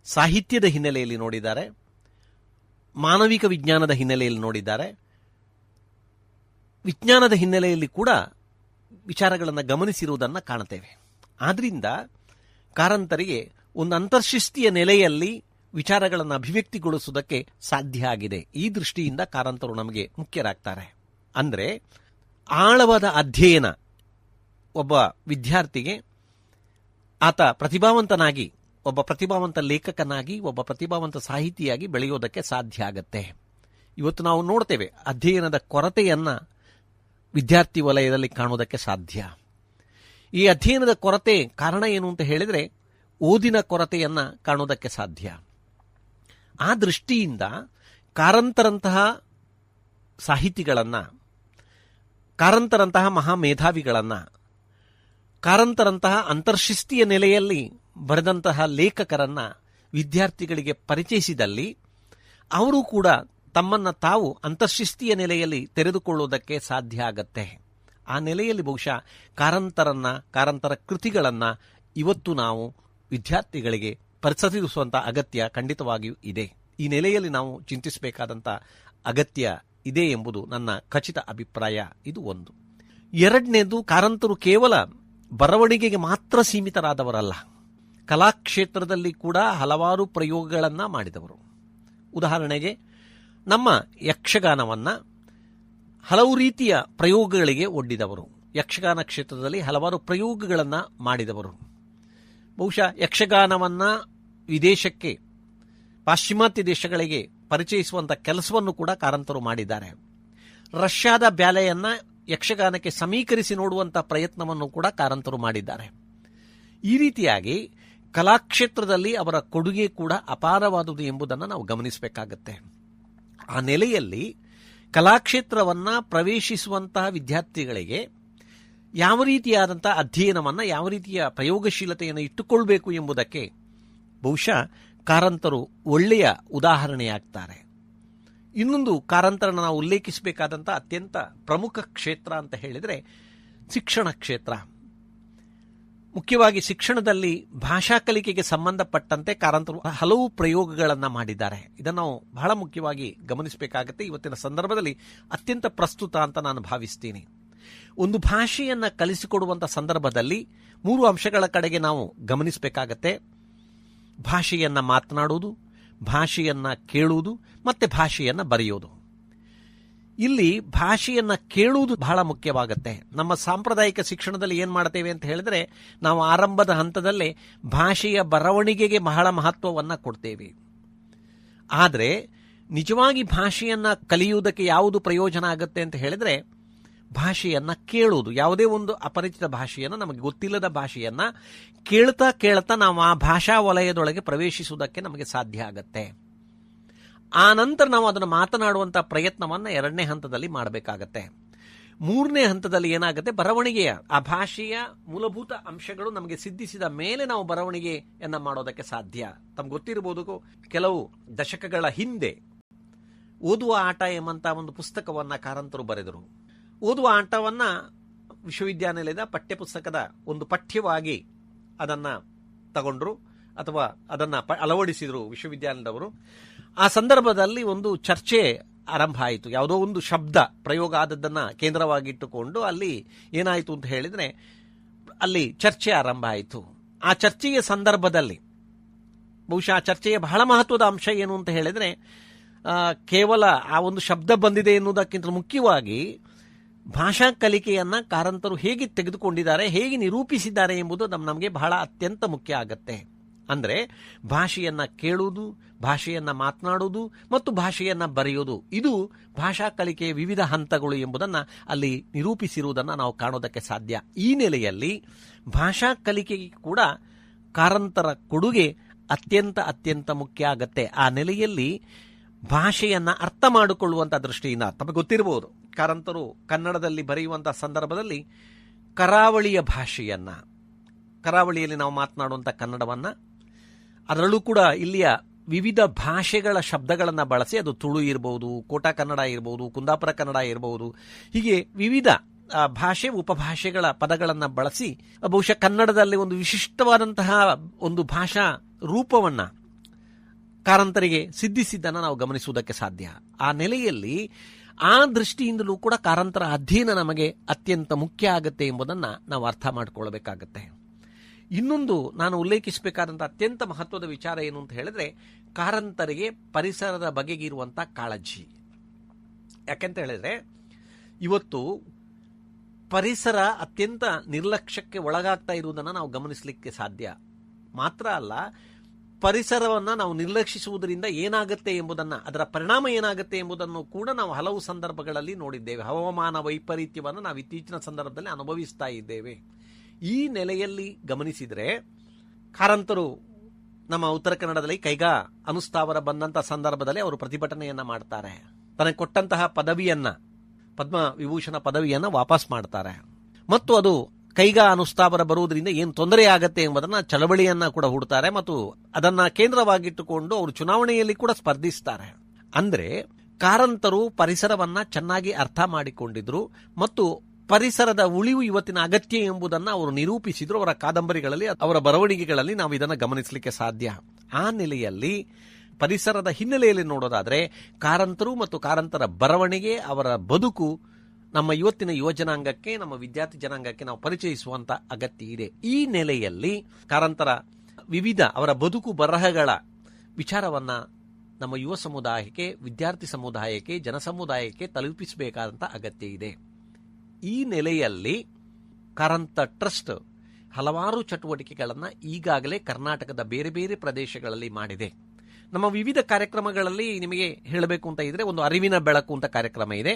ಸಾಹಿತ್ಯದ ಹಿನ್ನೆಲೆಯಲ್ಲಿ ನೋಡಿದ್ದಾರೆ, ಮಾನವಿಕ ವಿಜ್ಞಾನದ ಹಿನ್ನೆಲೆಯಲ್ಲಿ ನೋಡಿದ್ದಾರೆ, ವಿಜ್ಞಾನದ ಹಿನ್ನೆಲೆಯಲ್ಲಿ ಕೂಡ ವಿಚಾರಗಳನ್ನು ಗಮನಿಸಿರುವುದನ್ನು ಕಾಣುತ್ತೇವೆ. ಆದ್ದರಿಂದ ಕಾರಂತರಿಗೆ ಒಂದು ಅಂತರ್ಶಿಸ್ತೀಯ ನೆಲೆಯಲ್ಲಿ ವಿಚಾರಗಳನ್ನು ಅಭಿವ್ಯಕ್ತಿಗೊಳಿಸುವುದಕ್ಕೆ ಸಾಧ್ಯ ಆಗಿದೆ. ಈ ದೃಷ್ಟಿಯಿಂದ ಕಾರಂತರು ನಮಗೆ ಮುಖ್ಯರಾಗ್ತಾರೆ. ಅಂದರೆ ಆಳವಾದ ಅಧ್ಯಯನ ಒಬ್ಬ ವಿದ್ಯಾರ್ಥಿಗೆ ಆತ ಪ್ರತಿಭಾವಂತನಾಗಿ, ಒಬ್ಬ ಪ್ರತಿಭಾವಂತ ಲೇಖಕನಾಗಿ, ಒಬ್ಬ ಪ್ರತಿಭಾವಂತ ಸಾಹಿತಿಯಾಗಿ ಬೆಳೆಯೋದಕ್ಕೆ ಸಾಧ್ಯ ಆಗತ್ತೆ. ಇವತ್ತು ನಾವು ನೋಡ್ತೇವೆ, ಅಧ್ಯಯನದ ಕೊರತೆಯನ್ನು ವಿದ್ಯಾರ್ಥಿ ವಲಯದಲ್ಲಿ ಕಾಣುವುದಕ್ಕೆ ಸಾಧ್ಯ. ಈ ಅಧ್ಯಯನದ ಕೊರತೆ ಕಾರಣ ಏನು ಅಂತ ಹೇಳಿದರೆ, ಓದಿನ ಕೊರತೆಯನ್ನು ಕಾಣುವುದಕ್ಕೆ ಸಾಧ್ಯ. ಆ ದೃಷ್ಟಿಯಿಂದ ಕಾರಂತರಂತಹ ಸಾಹಿತಿಗಳನ್ನು, ಕಾರಂತರಂತಹ ಮಹಾಮೇಧಾವಿಗಳನ್ನು, ಕಾರಂತರಂತಹ ಅಂತರ್ಶಿಸ್ತೀಯ ನೆಲೆಯಲ್ಲಿ ಬರೆದಂತಹ ಲೇಖಕರನ್ನು ವಿದ್ಯಾರ್ಥಿಗಳಿಗೆ ಪರಿಚಯಿಸಿದಲ್ಲಿ ಅವರು ಕೂಡ ತಮ್ಮನ್ನು ತಾವು ಅಂತರ್ಶಿಸ್ತೀಯ ನೆಲೆಯಲ್ಲಿ ತೆರೆದುಕೊಳ್ಳುವುದಕ್ಕೆ ಸಾಧ್ಯ ಆಗತ್ತೆ. ಆ ನೆಲೆಯಲ್ಲಿ ಬಹುಶಃ ಕಾರಂತರ ಕೃತಿಗಳನ್ನು ಇವತ್ತು ನಾವು ವಿದ್ಯಾರ್ಥಿಗಳಿಗೆ ಪರಿಚಯಿಸುವಂಥ ಅಗತ್ಯ ಖಂಡಿತವಾಗಿಯೂ ಇದೆ. ಈ ನೆಲೆಯಲ್ಲಿ ನಾವು ಚಿಂತಿಸಬೇಕಾದಂಥ ಅಗತ್ಯ ಇದೆ ಎಂಬುದು ನನ್ನ ಖಚಿತ ಅಭಿಪ್ರಾಯ. ಇದು ಒಂದು. ಎರಡನೇದು, ಕಾರಂತರು ಕೇವಲ ಬರವಣಿಗೆಗೆ ಮಾತ್ರ ಸೀಮಿತರಾದವರಲ್ಲ, ಕಲಾಕ್ಷೇತ್ರದಲ್ಲಿ ಕೂಡ ಹಲವಾರು ಪ್ರಯೋಗಗಳನ್ನು ಮಾಡಿದವರು. ಉದಾಹರಣೆಗೆ ನಮ್ಮ ಯಕ್ಷಗಾನವನ್ನು ಹಲವು ರೀತಿಯ ಪ್ರಯೋಗಗಳಿಗೆ ಒಡ್ಡಿದವರು. ಯಕ್ಷಗಾನ ಕ್ಷೇತ್ರದಲ್ಲಿ ಹಲವಾರು ಪ್ರಯೋಗಗಳನ್ನು ಮಾಡಿದವರು. ಬಹುಶಃ ಯಕ್ಷಗಾನವನ್ನು ವಿದೇಶಕ್ಕೆ, ಪಾಶ್ಚಿಮಾತ್ಯ ದೇಶಗಳಿಗೆ ಪರಿಚಯಿಸುವಂಥ ಕೆಲಸವನ್ನು ಕೂಡ ಕಾರಂತರು ಮಾಡಿದ್ದಾರೆ. ರಷ್ಯಾದ ಬ್ಯಾಲೆಯನ್ನು ಯಕ್ಷಗಾನಕ್ಕೆ ಸಮೀಕರಿಸಿ ನೋಡುವಂಥ ಪ್ರಯತ್ನವನ್ನು ಕೂಡ ಕಾರಂತರು ಮಾಡಿದ್ದಾರೆ. ಈ ರೀತಿಯಾಗಿ ಕಲಾಕ್ಷೇತ್ರದಲ್ಲಿ ಅವರ ಕೊಡುಗೆ ಕೂಡ ಅಪಾರವಾದುದು ಎಂಬುದನ್ನು ನಾವು ಗಮನಿಸಬೇಕಾಗತ್ತೆ. ಆ ನೆಲೆಯಲ್ಲಿ ಕಲಾಕ್ಷೇತ್ರವನ್ನು ಪ್ರವೇಶಿಸುವಂತಹ ವಿದ್ಯಾರ್ಥಿಗಳಿಗೆ ಯಾವ ರೀತಿಯಾದಂಥ ಅಧ್ಯಯನವನ್ನು, ಯಾವ ರೀತಿಯ ಪ್ರಯೋಗಶೀಲತೆಯನ್ನು ಇಟ್ಟುಕೊಳ್ಬೇಕು ಎಂಬುದಕ್ಕೆ ಬಹುಶಃ ಕಾರಂತರು ಒಳ್ಳೆಯ ಉದಾಹರಣೆಯಾಗ್ತಾರೆ. ಇನ್ನೊಂದು ಕಾರಂತರನ್ನು ನಾವು ಉಲ್ಲೇಖಿಸಬೇಕಾದಂಥ ಅತ್ಯಂತ ಪ್ರಮುಖ ಕ್ಷೇತ್ರ ಅಂತ ಹೇಳಿದರೆ ಶಿಕ್ಷಣ ಕ್ಷೇತ್ರ. ಮುಖ್ಯವಾಗಿ ಶಿಕ್ಷಣದಲ್ಲಿ ಭಾಷಾ ಕಲಿಕೆಗೆ ಸಂಬಂಧಪಟ್ಟಂತೆ ಕಾರಂತರು ಹಲವು ಪ್ರಯೋಗಗಳನ್ನು ಮಾಡಿದ್ದಾರೆ. ಇದನ್ನು ನಾವು ಬಹಳ ಮುಖ್ಯವಾಗಿ ಗಮನಿಸಬೇಕಾಗುತ್ತೆ. ಇವತ್ತಿನ ಸಂದರ್ಭದಲ್ಲಿ ಅತ್ಯಂತ ಪ್ರಸ್ತುತ ಅಂತ ನಾನು ಭಾವಿಸ್ತೀನಿ. ಒಂದು ಭಾಷೆಯನ್ನು ಕಲಿಸಿಕೊಡುವಂಥ ಸಂದರ್ಭದಲ್ಲಿ 3 ಅಂಶಗಳ ಕಡೆಗೆ ನಾವು ಗಮನಿಸಬೇಕಾಗತ್ತೆ. ಭಾಷೆಯನ್ನು ಮಾತನಾಡುವುದು, ಭಾಷೆಯನ್ನು ಕೇಳುವುದು ಮತ್ತು ಭಾಷೆಯನ್ನು ಬರೆಯೋದು. ಇಲ್ಲಿ ಭಾಷೆಯನ್ನು ಕೇಳುವುದು ಬಹಳ ಮುಖ್ಯವಾಗುತ್ತೆ. ನಮ್ಮ ಸಾಂಪ್ರದಾಯಿಕ ಶಿಕ್ಷಣದಲ್ಲಿ ಏನು ಮಾಡ್ತೇವೆ ಅಂತ ಹೇಳಿದ್ರೆ, ನಾವು ಆರಂಭದ ಹಂತದಲ್ಲೇ ಭಾಷೆಯ ಬರವಣಿಗೆಗೆ ಬಹಳ ಮಹತ್ವವನ್ನು ಕೊಡ್ತೇವೆ. ಆದರೆ ನಿಜವಾಗಿ ಭಾಷೆಯನ್ನು ಕಲಿಯುವುದಕ್ಕೆ ಯಾವುದು ಪ್ರಯೋಜನ ಆಗುತ್ತೆ ಅಂತ ಹೇಳಿದ್ರೆ, ಭಾಷೆಯನ್ನು ಕೇಳುವುದು. ಯಾವುದೇ ಒಂದು ಅಪರಿಚಿತ ಭಾಷೆಯನ್ನು, ನಮಗೆ ಗೊತ್ತಿಲ್ಲದ ಭಾಷೆಯನ್ನು ಕೇಳ್ತಾ ನಾವು ಆ ಭಾಷಾ ವಲಯದೊಳಗೆ ಪ್ರವೇಶಿಸುವುದಕ್ಕೆ ನಮಗೆ ಸಾಧ್ಯ ಆಗತ್ತೆ. ಆ ನಂತರ ನಾವು ಅದನ್ನು ಮಾತನಾಡುವಂಥ ಪ್ರಯತ್ನವನ್ನು 2ನೇ ಹಂತದಲ್ಲಿ ಮಾಡಬೇಕಾಗತ್ತೆ. 3ನೇ ಹಂತದಲ್ಲಿ ಏನಾಗುತ್ತೆ, ಬರವಣಿಗೆಯ ಆ ಭಾಷೆಯ ಮೂಲಭೂತ ಅಂಶಗಳು ನಮಗೆ ಸಿದ್ಧಿಸಿದ ಮೇಲೆ ನಾವು ಬರವಣಿಗೆಯನ್ನು ಮಾಡೋದಕ್ಕೆ ಸಾಧ್ಯ. ತಮ್ಗೆ ಗೊತ್ತಿರಬಹುದು, ಕೆಲವು ದಶಕಗಳ ಹಿಂದೆ ಓದುವ ಆಟ ಎಂಬಂಥ ಒಂದು ಪುಸ್ತಕವನ್ನು ಕಾರಂತರು ಬರೆದರು. ಓದುವ ಆಟವನ್ನು ವಿಶ್ವವಿದ್ಯಾನಿಲಯದ ಪಠ್ಯಪುಸ್ತಕದ ಒಂದು ಪಠ್ಯವಾಗಿ ಅದನ್ನು ತಗೊಂಡ್ರು ಅಥವಾ ಅದನ್ನು ಅಳವಡಿಸಿದರು ವಿಶ್ವವಿದ್ಯಾಲಯದವರು. ಆ ಸಂದರ್ಭದಲ್ಲಿ ಒಂದು ಚರ್ಚೆ ಆರಂಭ ಆಯಿತು. ಯಾವುದೋ ಒಂದು ಶಬ್ದ ಪ್ರಯೋಗ ಆದದ್ದನ್ನು ಕೇಂದ್ರವಾಗಿಟ್ಟುಕೊಂಡು ಅಲ್ಲಿ ಏನಾಯಿತು ಅಂತ ಹೇಳಿದರೆ, ಅಲ್ಲಿ ಚರ್ಚೆ ಆರಂಭ ಆಯಿತು. ಆ ಚರ್ಚೆಯ ಸಂದರ್ಭದಲ್ಲಿ ಬಹುಶಃ ಆ ಚರ್ಚೆಯ ಬಹಳ ಮಹತ್ವದ ಅಂಶ ಏನು ಅಂತ ಹೇಳಿದರೆ, ಕೇವಲ ಆ ಒಂದು ಶಬ್ದ ಬಂದಿದೆ ಎನ್ನುವುದಕ್ಕಿಂತ ಮುಖ್ಯವಾಗಿ ಭಾಷಾ ಕಲಿಕೆಯನ್ನು ಕಾರಂತರು ಹೇಗೆ ತೆಗೆದುಕೊಂಡಿದ್ದಾರೆ, ಹೇಗೆ ನಿರೂಪಿಸಿದ್ದಾರೆ ಎಂಬುದು ನಮಗೆ ಬಹಳ ಅತ್ಯಂತ ಮುಖ್ಯ ಆಗತ್ತೆ. ಅಂದರೆ ಭಾಷೆಯನ್ನು ಕೇಳುವುದು, ಭಾಷೆಯನ್ನು ಮಾತನಾಡುವುದು ಮತ್ತು ಭಾಷೆಯನ್ನು ಬರೆಯುವುದು, ಇದು ಭಾಷಾ ಕಲಿಕೆಯ ವಿವಿಧ ಹಂತಗಳು ಎಂಬುದನ್ನು ಅಲ್ಲಿ ನಿರೂಪಿಸಿರುವುದನ್ನು ನಾವು ಕಾಣೋದಕ್ಕೆ ಸಾಧ್ಯ. ಈ ನೆಲೆಯಲ್ಲಿ ಭಾಷಾ ಕಲಿಕೆಗೆ ಕೂಡ ಕಾರಂತರ ಕೊಡುಗೆ ಅತ್ಯಂತ ಮುಖ್ಯ ಆಗತ್ತೆ. ಆ ನೆಲೆಯಲ್ಲಿ ಭಾಷೆಯನ್ನು ಅರ್ಥ ಮಾಡಿಕೊಳ್ಳುವಂಥ ದೃಷ್ಟಿಯಿಂದ, ತಮಗೆ ಗೊತ್ತಿರಬಹುದು, ಕಾರಂತರು ಕನ್ನಡದಲ್ಲಿ ಬರೆಯುವಂಥ ಸಂದರ್ಭದಲ್ಲಿ ಕರಾವಳಿಯ ಭಾಷೆಯನ್ನು, ಕರಾವಳಿಯಲ್ಲಿ ನಾವು ಮಾತನಾಡುವಂಥ ಕನ್ನಡವನ್ನು, ಅದರಲ್ಲೂ ಕೂಡ ಇಲ್ಲಿಯ ವಿವಿಧ ಭಾಷೆಗಳ ಶಬ್ದಗಳನ್ನು ಬಳಸಿ, ಅದು ತುಳು ಇರಬಹುದು, ಕೋಟಾ ಕನ್ನಡ ಇರಬಹುದು, ಕುಂದಾಪುರ ಕನ್ನಡ ಇರಬಹುದು, ಹೀಗೆ ವಿವಿಧ ಭಾಷೆ ಉಪಭಾಷೆಗಳ ಪದಗಳನ್ನು ಬಳಸಿ ಬಹುಶಃ ಕನ್ನಡದಲ್ಲಿ ಒಂದು ವಿಶಿಷ್ಟವಾದಂತಹ ಒಂದು ಭಾಷಾ ರೂಪವನ್ನು ಕಾರಂತರಿಗೆ ಸಿದ್ಧಿಸಿದ್ದನ್ನು ನಾವು ಗಮನಿಸುವುದಕ್ಕೆ ಸಾಧ್ಯ. ಆ ನೆಲೆಯಲ್ಲಿ ಆ ದೃಷ್ಟಿಯಿಂದಲೂ ಕೂಡ ಕಾರಂತರ ಅಧ್ಯಯನ ನಮಗೆ ಅತ್ಯಂತ ಮುಖ್ಯ ಆಗುತ್ತೆ ಎಂಬುದನ್ನು ನಾವು ಅರ್ಥ ಮಾಡಿಕೊಳ್ಳಬೇಕಾಗತ್ತೆ. ಇನ್ನೊಂದು ನಾನು ಉಲ್ಲೇಖಿಸಬೇಕಾದಂಥ ಅತ್ಯಂತ ಮಹತ್ವದ ವಿಚಾರ ಏನು ಅಂತ ಹೇಳಿದ್ರೆ, ಕಾರಂತರಿಗೆ ಪರಿಸರದ ಬಗೆಗಿರುವಂಥ ಕಾಳಜಿ. ಯಾಕೆಂತ ಹೇಳಿದ್ರೆ, ಇವತ್ತು ಪರಿಸರ ಅತ್ಯಂತ ನಿರ್ಲಕ್ಷ್ಯಕ್ಕೆ ಒಳಗಾಗ್ತಾ ಇರುವುದನ್ನು ನಾವು ಗಮನಿಸಲಿಕ್ಕೆ ಸಾಧ್ಯ. ಮಾತ್ರ ಅಲ್ಲ, ಪರಿಸರವನ್ನು ನಾವು ನಿರ್ಲಕ್ಷಿಸುವುದರಿಂದ ಏನಾಗುತ್ತೆ ಎಂಬುದನ್ನು, ಅದರ ಪರಿಣಾಮ ಏನಾಗುತ್ತೆ ಎಂಬುದನ್ನು ಕೂಡ ನಾವು ಹಲವು ಸಂದರ್ಭಗಳಲ್ಲಿ ನೋಡಿದ್ದೇವೆ. ಹವಾಮಾನ ವೈಪರೀತ್ಯವನ್ನು ನಾವು ಇತ್ತೀಚಿನ ಸಂದರ್ಭದಲ್ಲಿ ಅನುಭವಿಸ್ತಾ ಇದ್ದೇವೆ. ಈ ನೆಲೆಯಲ್ಲಿ ಗಮನಿಸಿದರೆ, ಕಾರಂತರು ನಮ್ಮ ಉತ್ತರ ಕನ್ನಡದಲ್ಲಿ ಕೈಗಾ ಅನುಸ್ಥಾವರ ಬಂದಂಥ ಸಂದರ್ಭದಲ್ಲಿ ಅವರು ಪ್ರತಿಭಟನೆಯನ್ನು ಮಾಡ್ತಾರೆ. ತನಗೆ ಕೊಟ್ಟಂತಹ ಪದವಿಯನ್ನು, ಪದ್ಮ ವಿಭೂಷಣ ಪದವಿಯನ್ನು ವಾಪಸ್ ಮಾಡ್ತಾರೆ. ಮತ್ತು ಅದು ಕೈಗಾ ಅನುಸ್ಥಾವರ ಬರುವುದರಿಂದ ಏನು ತೊಂದರೆ ಆಗತ್ತೆ ಎಂಬುದನ್ನು ಚಳವಳಿಯನ್ನು ಕೂಡ ಹೂಡ್ತಾರೆ ಮತ್ತು ಅದನ್ನು ಕೇಂದ್ರವಾಗಿಟ್ಟುಕೊಂಡು ಅವರು ಚುನಾವಣೆಯಲ್ಲಿ ಕೂಡ ಸ್ಪರ್ಧಿಸ್ತಾರೆ. ಅಂದ್ರೆ ಕಾರಂತರು ಪರಿಸರವನ್ನ ಚೆನ್ನಾಗಿ ಅರ್ಥ ಮಾಡಿಕೊಂಡಿದ್ರು ಮತ್ತು ಪರಿಸರದ ಉಳಿವು ಇವತ್ತಿನ ಅಗತ್ಯ ಎಂಬುದನ್ನು ಅವರು ನಿರೂಪಿಸಿದ್ರು. ಅವರ ಕಾದಂಬರಿಗಳಲ್ಲಿ, ಅವರ ಬರವಣಿಗೆಗಳಲ್ಲಿ ನಾವು ಇದನ್ನು ಗಮನಿಸಲಿಕ್ಕೆ ಸಾಧ್ಯ. ಆ ನೆಲೆಯಲ್ಲಿ ಪರಿಸರದ ಹಿನ್ನೆಲೆಯಲ್ಲಿ ನೋಡೋದಾದ್ರೆ ಕಾರಂತರು ಮತ್ತು ಕಾರಂತರ ಬರವಣಿಗೆ, ಅವರ ಬದುಕು ನಮ್ಮ ಇವತ್ತಿನ ಯುವ ಜನಾಂಗಕ್ಕೆ, ನಮ್ಮ ವಿದ್ಯಾರ್ಥಿ ಜನಾಂಗಕ್ಕೆ ನಾವು ಪರಿಚಯಿಸುವಂತ ಅಗತ್ಯ ಇದೆ. ಈ ನೆಲೆಯಲ್ಲಿ ಕಾರಂತರ ವಿವಿಧ ಅವರ ಬದುಕು ಬರಹಗಳ ವಿಚಾರವನ್ನ ನಮ್ಮ ಯುವ ಸಮುದಾಯಕ್ಕೆ, ವಿದ್ಯಾರ್ಥಿ ಸಮುದಾಯಕ್ಕೆ, ಜನಸಮುದಾಯಕ್ಕೆ ತಲುಪಿಸಬೇಕಾದಂತ ಅಗತ್ಯ ಇದೆ. ಈ ನೆಲೆಯಲ್ಲಿ ಕಾರಂತ ಟ್ರಸ್ಟ್ ಹಲವಾರು ಚಟುವಟಿಕೆಗಳನ್ನು ಈಗಾಗಲೇ ಕರ್ನಾಟಕದ ಬೇರೆ ಬೇರೆ ಪ್ರದೇಶಗಳಲ್ಲಿ ಮಾಡಿದೆ. ನಮ್ಮ ವಿವಿಧ ಕಾರ್ಯಕ್ರಮಗಳಲ್ಲಿ ನಿಮಗೆ ಹೇಳಬೇಕು ಅಂತ ಇದ್ರೆ, ಒಂದು ಅರಿವಿನ ಬೆಳಕು ಅಂತ ಕಾರ್ಯಕ್ರಮ ಇದೆ.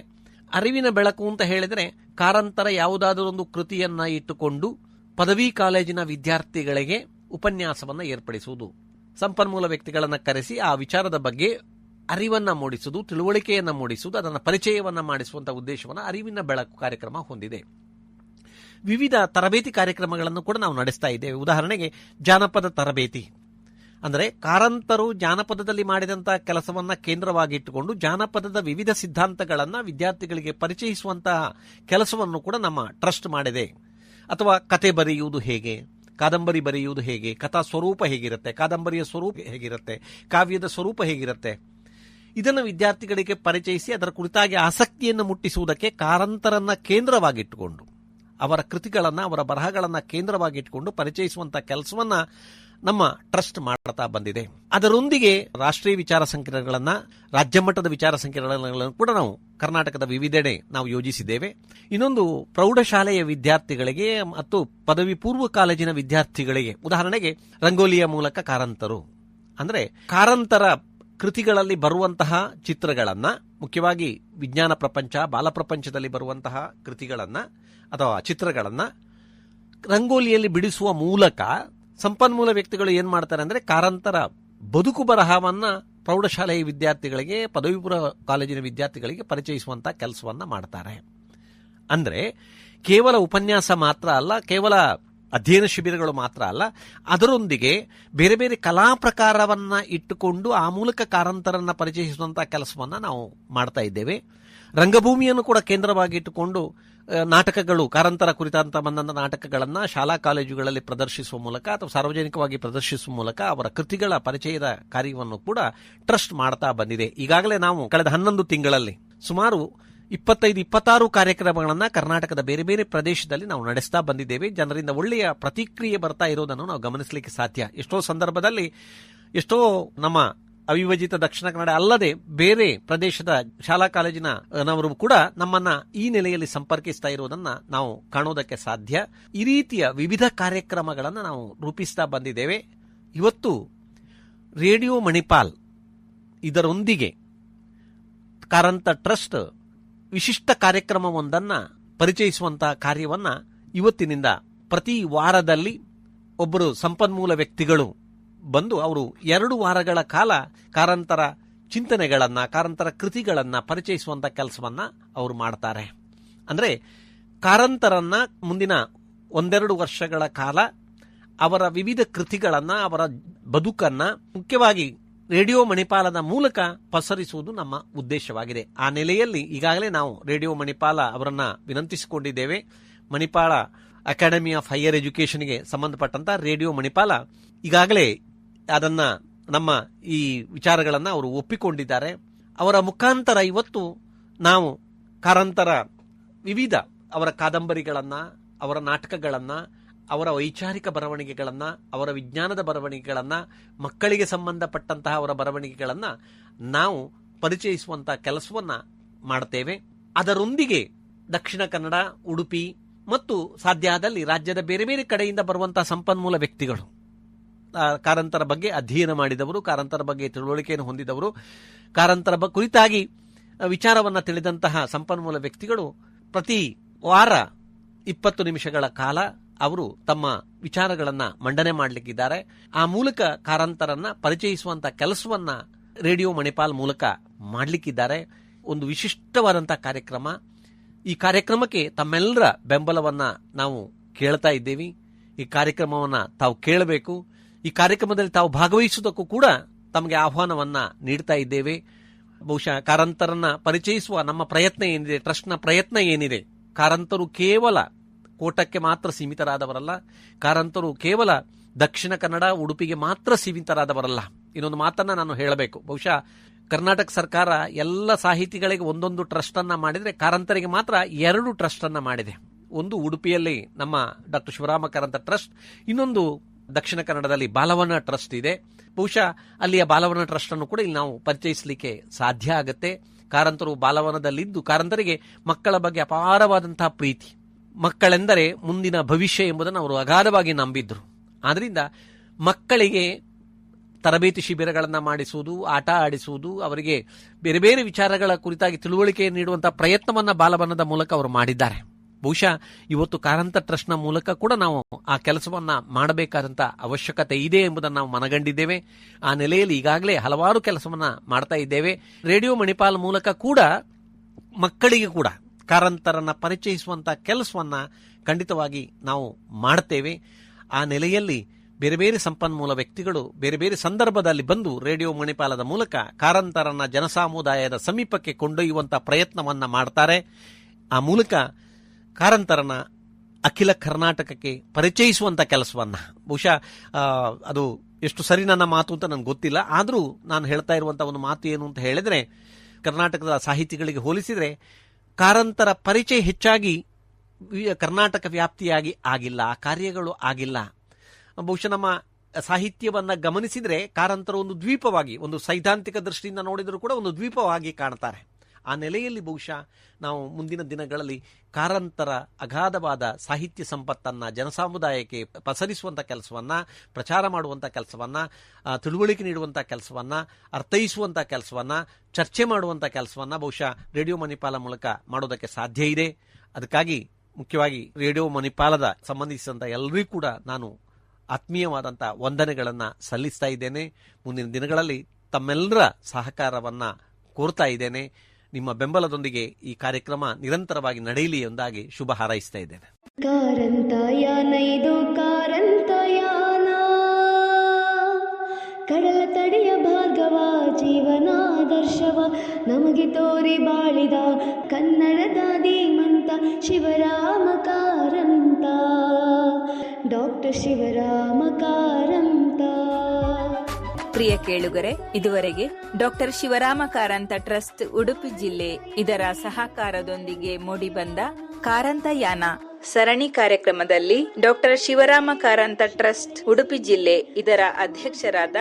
ಅರಿವಿನ ಬೆಳಕು ಅಂತ ಹೇಳಿದ್ರೆ ಕಾರಂತರ ಯಾವುದಾದರೂ ಒಂದು ಕೃತಿಯನ್ನ ಇಟ್ಟುಕೊಂಡು ಪದವಿ ಕಾಲೇಜಿನ ವಿದ್ಯಾರ್ಥಿಗಳಿಗೆ ಉಪನ್ಯಾಸವನ್ನ ಏರ್ಪಡಿಸುವುದು, ಸಂಪನ್ಮೂಲ ವ್ಯಕ್ತಿಗಳನ್ನು ಕರೆಸಿ ಆ ವಿಚಾರದ ಬಗ್ಗೆ ಅರಿವನ್ನ ಮೂಡಿಸುವುದು, ತಿಳುವಳಿಕೆಯನ್ನ ಮೂಡಿಸುವುದು, ಅದನ್ನು ಪರಿಚಯವನ್ನ ಮಾಡಿಸುವಂತಹ ಉದ್ದೇಶವನ್ನು ಅರಿವಿನ ಬೆಳಕು ಕಾರ್ಯಕ್ರಮ ಹೊಂದಿದೆ. ವಿವಿಧ ತರಬೇತಿ ಕಾರ್ಯಕ್ರಮಗಳನ್ನು ಕೂಡ ನಾವು ನಡೆಸ್ತಾ ಇದ್ದೇವೆ. ಉದಾಹರಣೆಗೆ ಜಾನಪದ ತರಬೇತಿ, ಅಂದರೆ ಕಾರಂತರು ಜಾನಪದದಲ್ಲಿ ಮಾಡಿದಂತಹ ಕೆಲಸವನ್ನ ಕೇಂದ್ರವಾಗಿಟ್ಟುಕೊಂಡು ಜಾನಪದದ ವಿವಿಧ ಸಿದ್ಧಾಂತಗಳನ್ನು ವಿದ್ಯಾರ್ಥಿಗಳಿಗೆ ಪರಿಚಯಿಸುವಂತಹ ಕೆಲಸವನ್ನು ಕೂಡ ನಮ್ಮ ಟ್ರಸ್ಟ್ ಮಾಡಿದೆ. ಅಥವಾ ಕತೆ ಬರೆಯುವುದು ಹೇಗೆ, ಕಾದಂಬರಿ ಬರೆಯುವುದು ಹೇಗೆ, ಕಥಾ ಸ್ವರೂಪ ಹೇಗಿರುತ್ತೆ, ಕಾದಂಬರಿಯ ಸ್ವರೂಪ ಹೇಗಿರುತ್ತೆ, ಕಾವ್ಯದ ಸ್ವರೂಪ ಹೇಗಿರುತ್ತೆ, ಇದನ್ನು ವಿದ್ಯಾರ್ಥಿಗಳಿಗೆ ಪರಿಚಯಿಸಿ ಅದರ ಕುರಿತಾಗಿ ಆಸಕ್ತಿಯನ್ನು ಮುಟ್ಟಿಸುವುದಕ್ಕೆ ಕಾರಂತರನ್ನ ಕೇಂದ್ರವಾಗಿಟ್ಟುಕೊಂಡು, ಅವರ ಕೃತಿಗಳನ್ನು, ಅವರ ಬರಹಗಳನ್ನು ಕೇಂದ್ರವಾಗಿಟ್ಟುಕೊಂಡು ಪರಿಚಯಿಸುವಂತಹ ಕೆಲಸವನ್ನ ನಮ್ಮ ಟ್ರಸ್ಟ್ ಮಾಡ್ತಾ ಬಂದಿದೆ. ಅದರೊಂದಿಗೆ ರಾಷ್ಟ್ರೀಯ ವಿಚಾರ ಸಂಕಿರಣಗಳನ್ನು, ರಾಜ್ಯ ಮಟ್ಟದ ವಿಚಾರ ಸಂಕಿರಣಗಳನ್ನು ಕೂಡ ನಾವು ಕರ್ನಾಟಕದ ವಿವಿಧೆಡೆ ನಾವು ಯೋಜಿಸಿದ್ದೇವೆ. ಇನ್ನೊಂದು ಪ್ರೌಢಶಾಲೆಯ ವಿದ್ಯಾರ್ಥಿಗಳಿಗೆ ಮತ್ತು ಪದವಿ ಪೂರ್ವ ಕಾಲೇಜಿನ ವಿದ್ಯಾರ್ಥಿಗಳಿಗೆ, ಉದಾಹರಣೆಗೆ ರಂಗೋಲಿಯ ಮೂಲಕ ಕಾರಂತರು, ಅಂದ್ರೆ ಕಾರಂತರ ಕೃತಿಗಳಲ್ಲಿ ಬರುವಂತಹ ಚಿತ್ರಗಳನ್ನ, ಮುಖ್ಯವಾಗಿ ವಿಜ್ಞಾನ ಪ್ರಪಂಚ, ಬಾಲ ಪ್ರಪಂಚದಲ್ಲಿ ಬರುವಂತಹ ಕೃತಿಗಳನ್ನ ಅಥವಾ ಚಿತ್ರಗಳನ್ನ ರಂಗೋಲಿಯಲ್ಲಿ ಬಿಡಿಸುವ ಮೂಲಕ ಸಂಪನ್ಮೂಲ ವ್ಯಕ್ತಿಗಳು ಏನ್ ಮಾಡ್ತಾರೆ ಅಂದ್ರೆ ಕಾರಂತರ ಬದುಕು ಬರಹವನ್ನ ಪ್ರೌಢಶಾಲೆಯ ವಿದ್ಯಾರ್ಥಿಗಳಿಗೆ, ಪದವಿ ಪೂರ್ವ ಕಾಲೇಜಿನ ವಿದ್ಯಾರ್ಥಿಗಳಿಗೆ ಪರಿಚಯಿಸುವಂತಹ ಕೆಲಸವನ್ನ ಮಾಡ್ತಾರೆ. ಅಂದ್ರೆ ಕೇವಲ ಉಪನ್ಯಾಸ ಮಾತ್ರ ಅಲ್ಲ, ಕೇವಲ ಅಧ್ಯಯನ ಶಿಬಿರಗಳು ಮಾತ್ರ ಅಲ್ಲ, ಅದರೊಂದಿಗೆ ಬೇರೆ ಬೇರೆ ಕಲಾ ಪ್ರಕಾರವನ್ನ ಇಟ್ಟುಕೊಂಡು ಆ ಮೂಲಕ ಕಾರಂತರನ್ನ ಪರಿಚಯಿಸುವಂತಹ ಕೆಲಸವನ್ನ ನಾವು ಮಾಡ್ತಾ ಇದ್ದೇವೆ. ರಂಗಭೂಮಿಯನ್ನು ಕೂಡ ಕೇಂದ್ರವಾಗಿ ಇಟ್ಟುಕೊಂಡು ನಾಟಕಗಳು, ಕಾರಂತರ ಕುರಿತಂತ ಬಂದಂತ ನಾಟಕಗಳನ್ನ ಶಾಲಾ ಕಾಲೇಜುಗಳಲ್ಲಿ ಪ್ರದರ್ಶಿಸುವ ಮೂಲಕ ಅಥವಾ ಸಾರ್ವಜನಿಕವಾಗಿ ಪ್ರದರ್ಶಿಸುವ ಮೂಲಕ ಅವರ ಕೃತಿಗಳ ಪರಿಚಯದ ಕಾರ್ಯವನ್ನು ಕೂಡ ಟ್ರಸ್ಟ್ ಮಾಡ್ತಾ ಬಂದಿದೆ. ಈಗಾಗಲೇ ನಾವು ಕಳೆದ 11 ತಿಂಗಳಲ್ಲಿ ಸುಮಾರು 25-26 ಕಾರ್ಯಕ್ರಮಗಳನ್ನ ಕರ್ನಾಟಕದ ಬೇರೆ ಬೇರೆ ಪ್ರದೇಶದಲ್ಲಿ ನಾವು ನಡೆಸ್ತಾ ಬಂದಿದ್ದೇವೆ. ಜನರಿಂದ ಒಳ್ಳೆಯ ಪ್ರತಿಕ್ರಿಯೆ ಬರ್ತಾ ಇರೋದನ್ನು ನಾವು ಗಮನಿಸಲಿಕ್ಕೆ ಸಾಧ್ಯ. ಎಷ್ಟೋ ಸಂದರ್ಭದಲ್ಲಿ ಎಷ್ಟೋ ನಮ್ಮ ಅವಿಭಜಿತ ದಕ್ಷಿಣ ಕನ್ನಡ ಅಲ್ಲದೆ ಬೇರೆ ಪ್ರದೇಶದ ಶಾಲಾ ಕಾಲೇಜಿನವರು ಕೂಡ ನಮ್ಮನ್ನ ಈ ನೆಲೆಯಲ್ಲಿ ಸಂಪರ್ಕಿಸ್ತಾ ಇರುವುದನ್ನ ನಾವು ಕಾಣೋದಕ್ಕೆ ಸಾಧ್ಯ. ಈ ರೀತಿಯ ವಿವಿಧ ಕಾರ್ಯಕ್ರಮಗಳನ್ನು ನಾವು ರೂಪಿಸ್ತಾ ಬಂದಿದ್ದೇವೆ. ಇವತ್ತು ರೇಡಿಯೋ ಮಣಿಪಾಲ್ ಇದರೊಂದಿಗೆ ಕಾರಂತ ಟ್ರಸ್ಟ್ ವಿಶಿಷ್ಟ ಕಾರ್ಯಕ್ರಮವೊಂದನ್ನು ಪರಿಚಯಿಸುವಂತಹ ಕಾರ್ಯವನ್ನ ಇವತ್ತಿನಿಂದ ಪ್ರತಿ ವಾರದಲ್ಲಿ ಒಬ್ಬರು ಸಂಪನ್ಮೂಲ ವ್ಯಕ್ತಿಗಳು ಬಂದು ಅವರು 2 ವಾರಗಳ ಕಾಲ ಕಾರಂತರ ಚಿಂತನೆಗಳನ್ನ, ಕಾರಂತರ ಕೃತಿಗಳನ್ನ ಪರಿಚಯಿಸುವಂತ ಕೆಲಸವನ್ನ ಅವರು ಮಾಡ್ತಾರೆ. ಅಂದ್ರೆ ಕಾರಂತರನ್ನ ಮುಂದಿನ 1-2 ವರ್ಷಗಳ ಕಾಲ ಅವರ ವಿವಿಧ ಕೃತಿಗಳನ್ನ, ಅವರ ಬದುಕನ್ನ ಮುಖ್ಯವಾಗಿ ರೇಡಿಯೋ ಮಣಿಪಾಲದ ಮೂಲಕ ಪಸರಿಸುವುದು ನಮ್ಮ ಉದ್ದೇಶವಾಗಿದೆ. ಆ ನೆಲೆಯಲ್ಲಿ ಈಗಾಗಲೇ ನಾವು ರೇಡಿಯೋ ಮಣಿಪಾಲ ಅವರನ್ನ ವಿನಂತಿಸಿಕೊಂಡಿದ್ದೇವೆ. ಮಣಿಪಾಲ ಅಕಾಡೆಮಿ ಆಫ್ ಹೈಯರ್ ಎಜುಕೇಷನ್ಗೆ ಸಂಬಂಧಪಟ್ಟಂತ ರೇಡಿಯೋ ಮಣಿಪಾಲ ಈಗಾಗಲೇ ಅದನ್ನ ನಮ್ಮ ಈ ವಿಚಾರಗಳನ್ನ ಅವರು ಒಪ್ಪಿಕೊಂಡಿದ್ದಾರೆ. ಅವರ ಮುಖಾಂತರ ಇವತ್ತು ನಾವು ಕಾರಂತರ ವಿವಿಧ ಅವರ ಕಾದಂಬರಿಗಳನ್ನ, ಅವರ ನಾಟಕಗಳನ್ನ, ಅವರ ವೈಚಾರಿಕ ಬರವಣಿಗೆಗಳನ್ನ, ಅವರ ವಿಜ್ಞಾನದ ಬರವಣಿಗೆಗಳನ್ನ, ಮಕ್ಕಳಿಗೆ ಸಂಬಂಧಪಟ್ಟಂತಹ ಅವರ ಬರವಣಿಗೆಗಳನ್ನ ನಾವು ಪರಿಚಯಿಸುವಂತಹ ಕೆಲಸವನ್ನ ಮಾಡ್ತೇವೆ. ಅದರೊಂದಿಗೆ ದಕ್ಷಿಣ ಕನ್ನಡ, ಉಡುಪಿ ಮತ್ತು ಸಾಧ್ಯ ಆದಲ್ಲಿ ರಾಜ್ಯದ ಬೇರೆ ಬೇರೆ ಕಡೆಯಿಂದ ಬರುವಂತಹ ಸಂಪನ್ಮೂಲ ವ್ಯಕ್ತಿಗಳು, ಕಾರಂತರ ಬಗ್ಗೆ ಅಧ್ಯಯನ ಮಾಡಿದವರು, ಕಾರಂತರ ಬಗ್ಗೆ ತಿಳುವಳಿಕೆಯನ್ನು ಹೊಂದಿದವರು, ಕಾರಂತರ ಕುರಿತಾಗಿ ವಿಚಾರವನ್ನ ತಿಳಿದಂತಹ ಸಂಪನ್ಮೂಲ ವ್ಯಕ್ತಿಗಳು ಪ್ರತಿ ವಾರ 20 ನಿಮಿಷಗಳ ಕಾಲ ಅವರು ತಮ್ಮ ವಿಚಾರಗಳನ್ನ ಮಂಡನೆ ಮಾಡಲಿಕ್ಕಿದ್ದಾರೆ. ಆ ಮೂಲಕ ಕಾರಂತರನ್ನ ಪರಿಚಯಿಸುವಂತಹ ಕೆಲಸವನ್ನ ರೇಡಿಯೋ ಮಣಿಪಾಲ್ ಮೂಲಕ ಮಾಡಲಿಕ್ಕಿದ್ದಾರೆ. ಒಂದು ವಿಶಿಷ್ಟವಾದಂತಹ ಕಾರ್ಯಕ್ರಮ. ಈ ಕಾರ್ಯಕ್ರಮಕ್ಕೆ ತಮ್ಮೆಲ್ಲರ ಬೆಂಬಲವನ್ನ ನಾವು ಕೇಳ್ತಾ ಇದ್ದೇವೆ. ಈ ಕಾರ್ಯಕ್ರಮವನ್ನ ತಾವು ಕೇಳಬೇಕು. ಈ ಕಾರ್ಯಕ್ರಮದಲ್ಲಿ ತಾವು ಭಾಗವಹಿಸುವುದಕ್ಕೂ ಕೂಡ ತಮಗೆ ಆಹ್ವಾನವನ್ನ ನೀಡ್ತಾ ಇದ್ದೇವೆ. ಬಹುಶಃ ಕಾರಂತರನ್ನ ಪರಿಚಯಿಸುವ ನಮ್ಮ ಪ್ರಯತ್ನ ಏನಿದೆ, ಟ್ರಸ್ಟ್ನ ಪ್ರಯತ್ನ ಏನಿದೆ, ಕಾರಂತರು ಕೇವಲ ಕೋಟಕ್ಕೆ ಮಾತ್ರ ಸೀಮಿತರಾದವರಲ್ಲ, ಕಾರಂತರು ಕೇವಲ ದಕ್ಷಿಣ ಕನ್ನಡ ಉಡುಪಿಗೆ ಮಾತ್ರ ಸೀಮಿತರಾದವರಲ್ಲ. ಇನ್ನೊಂದು ಮಾತನ್ನ ನಾನು ಹೇಳಬೇಕು. ಬಹುಶಃ ಕರ್ನಾಟಕ ಸರ್ಕಾರ ಎಲ್ಲ ಸಾಹಿತಿಗಳಿಗೆ ಒಂದೊಂದು ಟ್ರಸ್ಟ್ ಅನ್ನ ಮಾಡಿದ್ರೆ, ಕಾರಂತರಿಗೆ ಮಾತ್ರ 2 ಟ್ರಸ್ಟ್ ಅನ್ನ ಮಾಡಿದೆ. ಒಂದು ಉಡುಪಿಯಲ್ಲಿ ನಮ್ಮ ಡಾಕ್ಟರ್ ಶಿವರಾಮ ಕಾರಂತ ಟ್ರಸ್ಟ್, ಇನ್ನೊಂದು ದಕ್ಷಿಣ ಕನ್ನಡದಲ್ಲಿ ಬಾಲವನ ಟ್ರಸ್ಟ್ ಇದೆ. ಬಹುಶಃ ಅಲ್ಲಿಯ ಬಾಲವನ ಟ್ರಸ್ಟ್ ಅನ್ನು ಕೂಡ ಇಲ್ಲಿ ನಾವು ಪರಿಚಯಿಸಲಿಕ್ಕೆ ಸಾಧ್ಯ ಆಗುತ್ತೆ. ಕಾರಂತರು ಬಾಲವನದಲ್ಲಿದ್ದು ಕಾರಂತರಿಗೆ ಮಕ್ಕಳ ಬಗ್ಗೆ ಅಪಾರವಾದಂತಹ ಪ್ರೀತಿ, ಮಕ್ಕಳೆಂದರೆ ಮುಂದಿನ ಭವಿಷ್ಯ ಎಂಬುದನ್ನು ಅವರು ಅಗಾಧವಾಗಿ ನಂಬಿದ್ರು. ಆದ್ರಿಂದ ಮಕ್ಕಳಿಗೆ ತರಬೇತಿ ಶಿಬಿರಗಳನ್ನು ಮಾಡಿಸುವುದು, ಆಟ ಆಡಿಸುವುದು, ಅವರಿಗೆ ಬೇರೆ ಬೇರೆ ವಿಚಾರಗಳ ಕುರಿತಾಗಿ ತಿಳುವಳಿಕೆ ನೀಡುವಂತಹ ಪ್ರಯತ್ನವನ್ನ ಬಾಲವನದ ಮೂಲಕ ಅವರು ಮಾಡಿದ್ದಾರೆ. ಬಹುಶಃ ಇವತ್ತು ಕಾರಂತ ಟ್ರಸ್ಟ್ನ ಮೂಲಕ ಕೂಡ ನಾವು ಆ ಕೆಲಸವನ್ನ ಮಾಡಬೇಕಾದಂತ ಅವಶ್ಯಕತೆ ಇದೆ ಎಂಬುದನ್ನು ನಾವು ಮನಗಂಡಿದ್ದೇವೆ. ಆ ನೆಲೆಯಲ್ಲಿ ಈಗಾಗಲೇ ಹಲವಾರು ಕೆಲಸವನ್ನ ಮಾಡ್ತಾ ಇದ್ದೇವೆ. ರೇಡಿಯೋ ಮಣಿಪಾಲ್ ಮೂಲಕ ಕೂಡ ಮಕ್ಕಳಿಗೆ ಕೂಡ ಕಾರಂತರನ್ನ ಪರಿಚಯಿಸುವಂತ ಕೆಲಸವನ್ನ ಖಂಡಿತವಾಗಿ ನಾವು ಮಾಡ್ತೇವೆ. ಆ ನೆಲೆಯಲ್ಲಿ ಬೇರೆ ಬೇರೆ ಸಂಪನ್ಮೂಲ ವ್ಯಕ್ತಿಗಳು ಬೇರೆ ಬೇರೆ ಸಂದರ್ಭದಲ್ಲಿ ಬಂದು ರೇಡಿಯೋ ಮಣಿಪಾಲದ ಮೂಲಕ ಕಾರಂತರನ್ನ ಜನಸಾಮುದಾಯದ ಸಮೀಪಕ್ಕೆ ಕೊಂಡೊಯ್ಯುವಂತ ಪ್ರಯತ್ನವನ್ನ ಮಾಡ್ತಾರೆ. ಆ ಮೂಲಕ ಕಾರಂತರನ್ನ ಅಖಿಲ ಕರ್ನಾಟಕಕ್ಕೆ ಪರಿಚಯಿಸುವಂತ ಕೆಲಸವನ್ನ, ಬಹುಶಃ ಅದು ಎಷ್ಟು ಸರಿ ನನ್ನ ಮಾತು ಅಂತ ನನಗೆ ಗೊತ್ತಿಲ್ಲ, ಆದರೂ ನಾನು ಹೇಳ್ತಾ ಇರುವಂತಹ ಒಂದು ಮಾತು ಏನು ಅಂತ ಹೇಳಿದ್ರೆ, ಕರ್ನಾಟಕದ ಸಾಹಿತಿಗಳಿಗೆ ಹೋಲಿಸಿದ್ರೆ ಕಾರಂತರ ಪರಿಚಯ ಹೆಚ್ಚಾಗಿ ಕರ್ನಾಟಕ ವ್ಯಾಪ್ತಿಯಾಗಿ ಆಗಿಲ್ಲ, ಆ ಕಾರ್ಯಗಳು ಆಗಿಲ್ಲ. ಬಹುಶಃ ನಮ್ಮ ಸಾಹಿತ್ಯವನ್ನ ಗಮನಿಸಿದ್ರೆ ಕಾರಂತರು ಒಂದು ದ್ವೀಪವಾಗಿ, ಒಂದು ಸೈದ್ಧಾಂತಿಕ ದೃಷ್ಟಿಯಿಂದ ನೋಡಿದರೂ ಕೂಡ ಒಂದು ದ್ವೀಪವಾಗಿ ಕಾಣ್ತಾರೆ. ಆ ನೆಲೆಯಲ್ಲಿ ಬಹುಶಃ ನಾವು ಮುಂದಿನ ದಿನಗಳಲ್ಲಿ ಕಾರಂತರ ಅಗಾಧವಾದ ಸಾಹಿತ್ಯ ಸಂಪತ್ತನ್ನ ಜನಸಮುದಾಯಕ್ಕೆ ಪಸರಿಸುವಂತ ಕೆಲಸವನ್ನ, ಪ್ರಚಾರ ಮಾಡುವಂತ ಕೆಲಸವನ್ನ, ತಿಳುವಳಿಕೆ ನೀಡುವಂತ ಕೆಲಸವನ್ನ, ಅರ್ಥೈಸುವಂತ ಕೆಲಸವನ್ನ, ಚರ್ಚೆ ಮಾಡುವಂತ ಕೆಲಸವನ್ನ ಬಹುಶಃ ರೇಡಿಯೋ ಮಣಿಪಾಲ ಮೂಲಕ ಮಾಡೋದಕ್ಕೆ ಸಾಧ್ಯ ಇದೆ. ಅದಕ್ಕಾಗಿ ಮುಖ್ಯವಾಗಿ ರೇಡಿಯೋ ಮಣಿಪಾಲದ ಸಂಬಂಧಿಸಿದಂತ ಎಲ್ಲರಿಗೂ ಕೂಡ ನಾನು ಆತ್ಮೀಯವಾದಂಥ ವಂದನೆಗಳನ್ನು ಸಲ್ಲಿಸ್ತಾ ಇದ್ದೇನೆ. ಮುಂದಿನ ದಿನಗಳಲ್ಲಿ ತಮ್ಮೆಲ್ಲರ ಸಹಕಾರವನ್ನ ಕೋರ್ತಾ ಇದ್ದೇನೆ. ನಿಮ್ಮ ಬೆಂಬಲದೊಂದಿಗೆ ಈ ಕಾರ್ಯಕ್ರಮ ನಿರಂತರವಾಗಿ ನಡೆಯಲಿ ಎಂದಾಗಿ ಶುಭ ಹಾರೈಸ್ತಾ ಇದ್ದೇನೆ. ಕಾರಂತಯಾನೈದು ಕಾರಂತಯಾನ, ಕಡಲ ತಡೆಯ ಭಾರ್ಗವ ಜೀವನಾದರ್ಶವ ನಮಗೆ ತೋರಿ ಬಾಳಿದ ಕನ್ನಡದ ಧೀಮಂತ ಶಿವರಾಮ ಕಾರಂತ, ಡಾಕ್ಟರ್ ಶಿವರಾಮ ಕಾರಂತ. ಪ್ರಿಯ ಕೇಳುಗರೆ, ಇದುವರೆಗೆ ಡಾಕ್ಟರ್ ಶಿವರಾಮ ಕಾರಂತ ಟ್ರಸ್ಟ್ ಉಡುಪಿ ಜಿಲ್ಲೆ ಇದರ ಸಹಕಾರದೊಂದಿಗೆ ಮೂಡಿಬಂದ ಕಾರಂತಯಾನ ಸರಣಿ ಕಾರ್ಯಕ್ರಮದಲ್ಲಿ ಡಾಕ್ಟರ್ ಶಿವರಾಮ ಕಾರಂತ ಟ್ರಸ್ಟ್ ಉಡುಪಿ ಜಿಲ್ಲೆ ಇದರ ಅಧ್ಯಕ್ಷರಾದ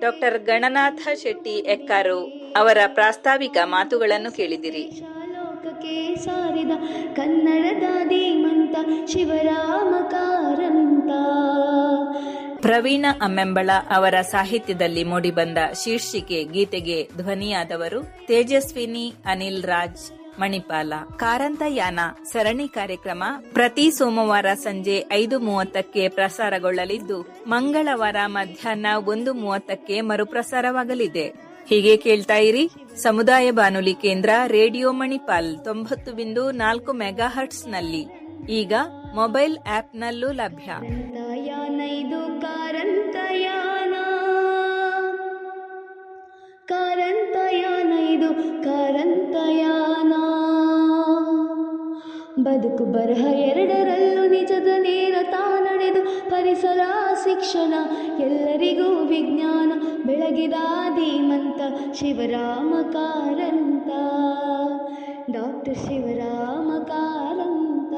ಡಾಕ್ಟರ್ ಗಣನಾಥ ಶೆಟ್ಟಿ ಎಕ್ಕಾರು ಅವರ ಪ್ರಾಸ್ತಾವಿಕ ಮಾತುಗಳನ್ನು ಕೇಳಿದಿರಿ. ಲೋಕಕ್ಕೆ ಸಾರಿದ ಕನ್ನಡದ ಧೀಮಂತ ಶಿವರಾಮ ಕಾರಂತ. ಪ್ರವೀಣ ಅಮ್ಮೆಂಬಳ ಅವರ ಸಾಹಿತ್ಯದಲ್ಲಿ ಮೂಡಿಬಂದ ಶೀರ್ಷಿಕೆ ಗೀತೆಗೆ ಧ್ವನಿಯಾದವರು ತೇಜಸ್ವಿನಿ ಅನಿಲ್ ರಾಜ್ ಮಣಿಪಾಲ. ಕಾರಂತಯಾನ ಸರಣಿ ಕಾರ್ಯಕ್ರಮ ಪ್ರತಿ ಸೋಮವಾರ ಸಂಜೆ 5:30ಕ್ಕೆ ಪ್ರಸಾರಗೊಳ್ಳಲಿದ್ದು, ಮಂಗಳವಾರ ಮಧ್ಯಾಹ್ನ 1:30ಕ್ಕೆ ಮರುಪ್ರಸಾರವಾಗಲಿದೆ. ಹೀಗೆ ಕೇಳ್ತಾ ಇರಿ ಸಮುದಾಯ ಬಾನುಲಿ ಕೇಂದ್ರ ರೇಡಿಯೋ ಮಣಿಪಾಲ್ 90.4 ಮೆಗಾಹರ್ಟ್ಸ್ನಲ್ಲಿ. ಈಗ ಮೊಬೈಲ್ ಆಪ್ನಲ್ಲೂ ಲಭ್ಯ. ಕಾರಂತಯಾನೈದು ಕಾರಂತಯಾನ, ಕಾರಂತಯಾನೈದು ಕಾರಂತಯಾನ. ಬದುಕು ಬರಹ ಎರಡರಲ್ಲೂ ನಿಜದ ನೇರ ತಾನಡೆದು ಪರಿಸರ ಶಿಕ್ಷಣ ಎಲ್ಲರಿಗೂ ವಿಜ್ಞಾನ ಬೆಳಗಿದ ಧೀಮಂತ ಶಿವರಾಮ ಕಾರಂತ, ಡಾಕ್ಟರ್ ಶಿವರಾಮ ಕಾರಂತ.